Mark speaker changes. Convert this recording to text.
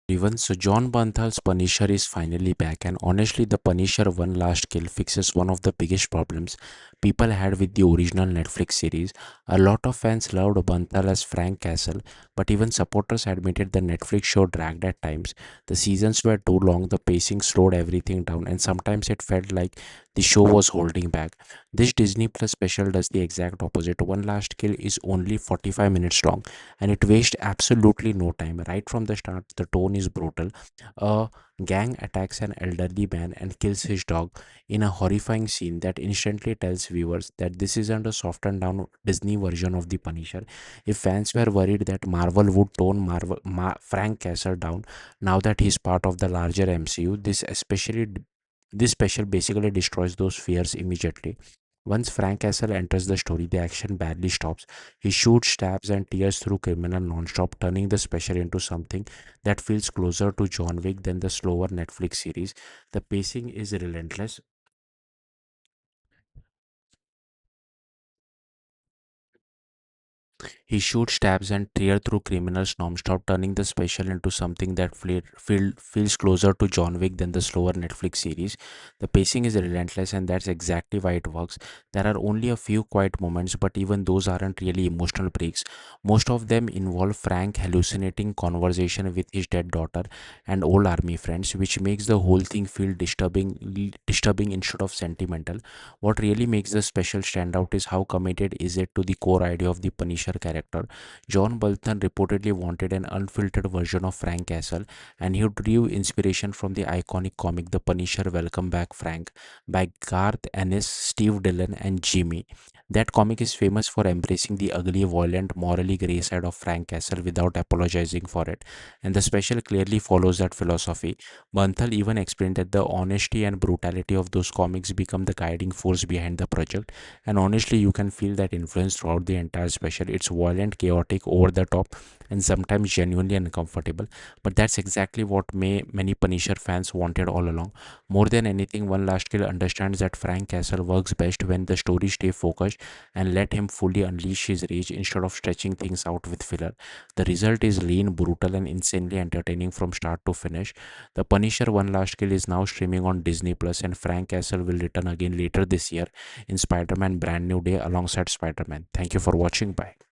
Speaker 1: Even so, John Banthal's Punisher is finally back, and honestly, the Punisher One Last Kill fixes one of the biggest problems people had with the original Netflix series. A lot of fans loved Banthal as Frank Castle, but even supporters admitted the Netflix show dragged at times. The seasons were too long, the pacing slowed everything down, and sometimes it felt like the show was holding back. This Disney Plus special does the exact opposite. One Last Kill is only 45 minutes long, and it wastes absolutely no time. Right from the start, the tone is brutal. A gang attacks an elderly man and kills his dog in a horrifying scene that instantly tells viewers that this isn't a softened down Disney version of The Punisher. If fans were worried that Marvel would tone Frank Castle down now that he's part of the larger MCU, this special basically destroys those fears immediately. Once Frank Castle enters the story, the action barely stops. He shoots, stabs, and tears through criminal non-stop, turning the special into something that feels closer to John Wick than the slower Netflix series. The pacing is relentless. He shoots, stabs, and tears through criminals non-stop, turning the special into something that feels closer to John Wick than the slower Netflix series. The pacing is relentless, and that's exactly why it works. There are only a few quiet moments, but even those aren't really emotional breaks. Most of them involve Frank hallucinating conversation with his dead daughter and old army friends, which makes the whole thing feel disturbing instead of sentimental. What really makes the special stand out is how committed is it to the core idea of the Punisher character. John Bolton reportedly wanted an unfiltered version of Frank Castle, and he drew inspiration from the iconic comic The Punisher Welcome Back Frank by Garth Ennis, Steve Dillon, and Jimmy. That comic is famous for embracing the ugly, violent, morally grey side of Frank Castle without apologizing for it, and the special clearly follows that philosophy. Banthal even explained that the honesty and brutality of those comics become the guiding force behind the project, and honestly, you can feel that influence throughout the entire special. It's violent, chaotic, over the top, and sometimes genuinely uncomfortable. But that's exactly what many Punisher fans wanted all along. More than anything, One Last Kill understands that Frank Castle works best when the story stay focused and let him fully unleash his rage instead of stretching things out with filler. The result is lean, brutal, and insanely entertaining from start to finish. The Punisher One Last Kill is now streaming on Disney Plus, and Frank Castle will return again later this year in Spider Man Brand New Day alongside Spider Man. Thank you for watching. Bye.